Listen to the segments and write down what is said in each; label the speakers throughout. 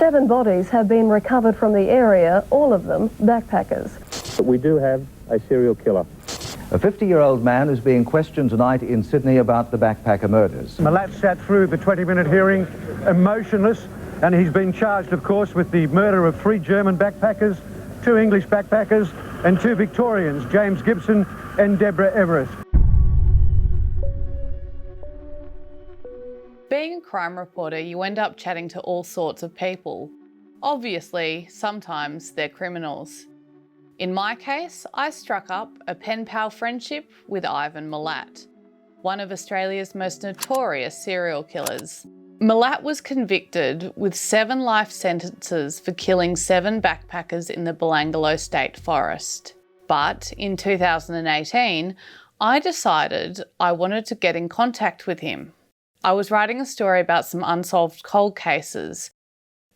Speaker 1: 7 bodies have been recovered from the area, all of them backpackers.
Speaker 2: But we do have a serial killer.
Speaker 3: A 50-year-old man is being questioned tonight in Sydney about the backpacker murders.
Speaker 4: Milat sat through the 20-minute hearing emotionless, and he's been charged, of course, with the murder of 3 German backpackers, 2 English backpackers, and 2 Victorians, James Gibson and Deborah Everett.
Speaker 5: Being a crime reporter, you end up chatting to all sorts of people. Obviously, sometimes they're criminals. In my case, I struck up a pen pal friendship with Ivan Milat, one of Australia's most notorious serial killers. Milat was convicted with 7 life sentences for killing 7 backpackers in the Belangolo State Forest. But in 2018, I decided I wanted to get in contact with him. I was writing a story about some unsolved cold cases.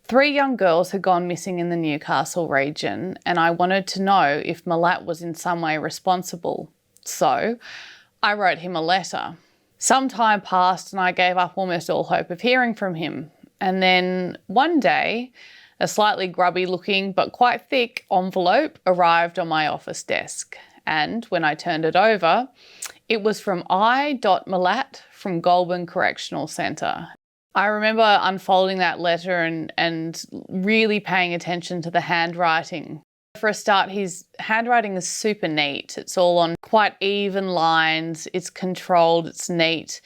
Speaker 5: 3 young girls had gone missing in the Newcastle region, and I wanted to know if Milat was in some way responsible. So I wrote him a letter. Some time passed and I gave up almost all hope of hearing from him. And then one day, a slightly grubby looking but quite thick envelope arrived on my office desk. And when I turned it over, it was from I.Milat from Goulburn Correctional Centre. I remember unfolding that letter and really paying attention to the handwriting. For a start, his handwriting is super neat. It's all on quite even lines, it's controlled, it's neat.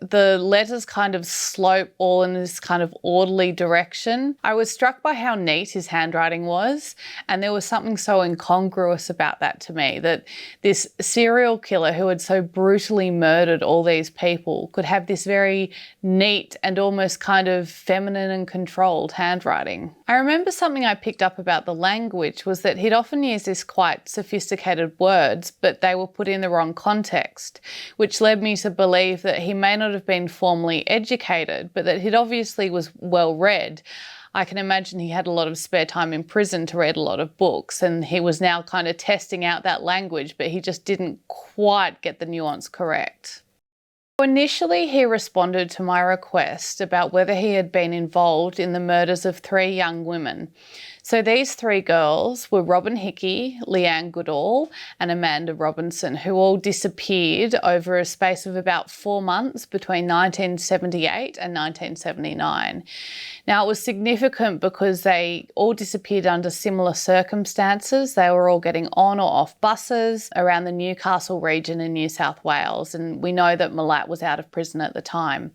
Speaker 5: The letters kind of slope all in this kind of orderly direction. I was struck by how neat his handwriting was, and there was something so incongruous about that to me, that this serial killer who had so brutally murdered all these people could have this very neat and almost kind of feminine and controlled handwriting. I remember something I picked up about the language was that he'd often use this quite sophisticated words, but they were put in the wrong context, which led me to believe that he may not have been formally educated, but that he obviously was well read. I can imagine he had a lot of spare time in prison to read a lot of books, and he was now kind of testing out that language, but he just didn't quite get the nuance correct. Initially, he responded to my request about whether he had been involved in the murders of 3 young women. So these 3 girls were Robin Hickey, Leanne Goodall and Amanda Robinson, who all disappeared over a space of about 4 months between 1978 and 1979. Now, it was significant because they all disappeared under similar circumstances. They were all getting on or off buses around the Newcastle region in New South Wales, and we know that Milat was out of prison at the time.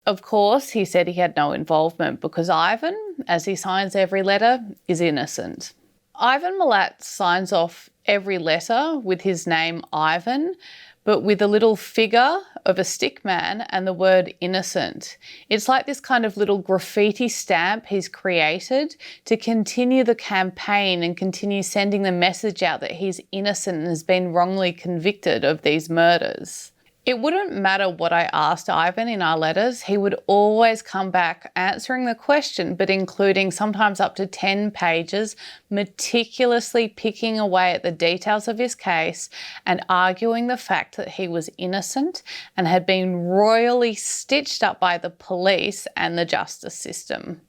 Speaker 5: Of course, he said he had no involvement because Ivan, as he signs every letter, is innocent. Ivan Milat signs off every letter with his name Ivan, but with a little figure of a stick man and the word innocent. It's like this kind of little graffiti stamp he's created to continue the campaign and continue sending the message out that he's innocent and has been wrongly convicted of these murders. It wouldn't matter what I asked Ivan in our letters, he would always come back answering the question, but including sometimes up to 10 pages, meticulously picking away at the details of his case and arguing the fact that he was innocent and had been royally stitched up by the police and the justice system.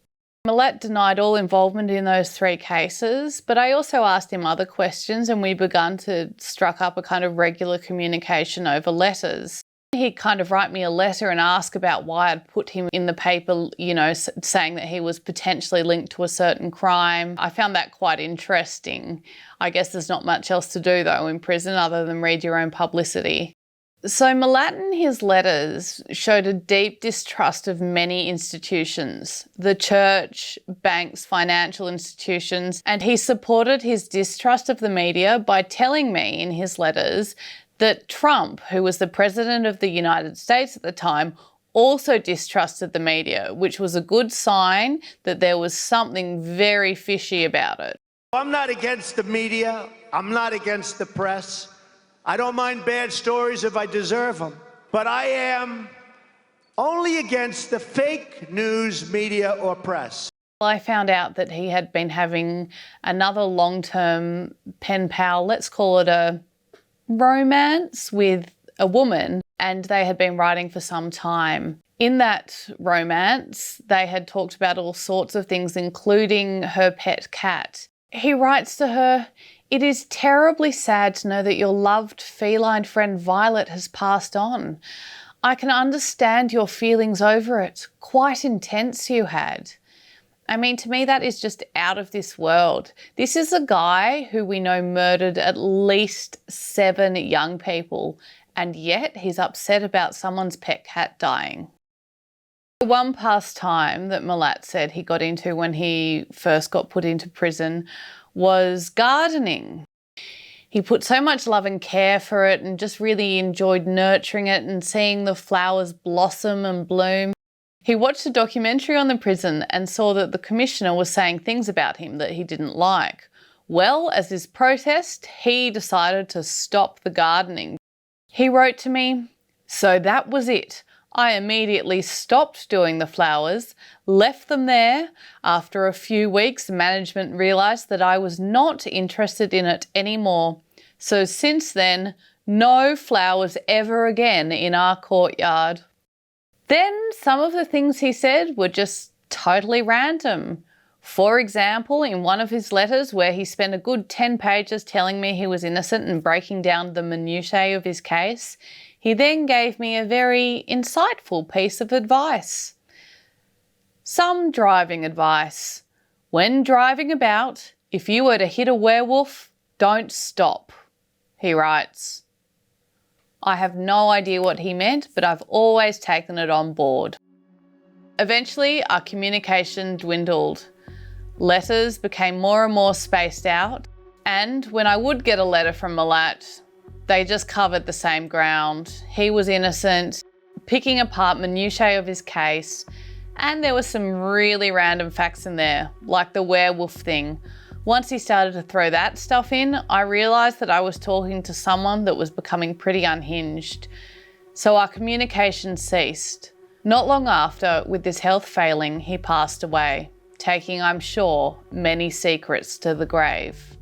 Speaker 5: Milat denied all involvement in those 3 cases, but I also asked him other questions and we began to struck up a kind of regular communication over letters. He'd kind of write me a letter and ask about why I'd put him in the paper, saying that he was potentially linked to a certain crime. I found that quite interesting. I guess there's not much else to do though in prison other than read your own publicity. So Milat in his letters showed a deep distrust of many institutions, the church, banks, financial institutions, and he supported his distrust of the media by telling me in his letters that Trump, who was the president of the United States at the time, also distrusted the media, which was a good sign that there was something very fishy about it.
Speaker 6: I'm not against the media. I'm not against the press. I don't mind bad stories if I deserve them, but I am only against the fake news media or press.
Speaker 5: I found out that he had been having another long-term pen pal, let's call it a romance with a woman, and they had been writing for some time. In that romance, they had talked about all sorts of things, including her pet cat. He writes to her, "It is terribly sad to know that your loved feline friend Violet has passed on. I can understand your feelings over it. Quite intense you had." I mean, to me, that is just out of this world. This is a guy who we know murdered at least 7 young people, and yet he's upset about someone's pet cat dying. One pastime that Milat said he got into when he first got put into prison was gardening. He put so much love and care for it and just really enjoyed nurturing it and seeing the flowers blossom and bloom. He watched a documentary on the prison and saw that the commissioner was saying things about him that he didn't like. Well, as his protest, he decided to stop the gardening. He wrote to me, "So that was it. I immediately stopped doing the flowers, left them there. After a few weeks, management realised that I was not interested in it anymore. So since then, no flowers ever again in our courtyard." Then some of the things he said were just totally random. For example, in one of his letters where he spent a good 10 pages telling me he was innocent and breaking down the minutiae of his case, he then gave me a very insightful piece of advice. Some driving advice. When driving about, if you were to hit a werewolf, don't stop, he writes. I have no idea what he meant, but I've always taken it on board. Eventually, our communication dwindled. Letters became more and more spaced out, and when I would get a letter from Milat, they just covered the same ground. He was innocent, picking apart minutiae of his case, and there were some really random facts in there, like the werewolf thing. Once he started to throw that stuff in, I realised that I was talking to someone that was becoming pretty unhinged. So our communication ceased. Not long after, with his health failing, he passed away, taking, I'm sure, many secrets to the grave.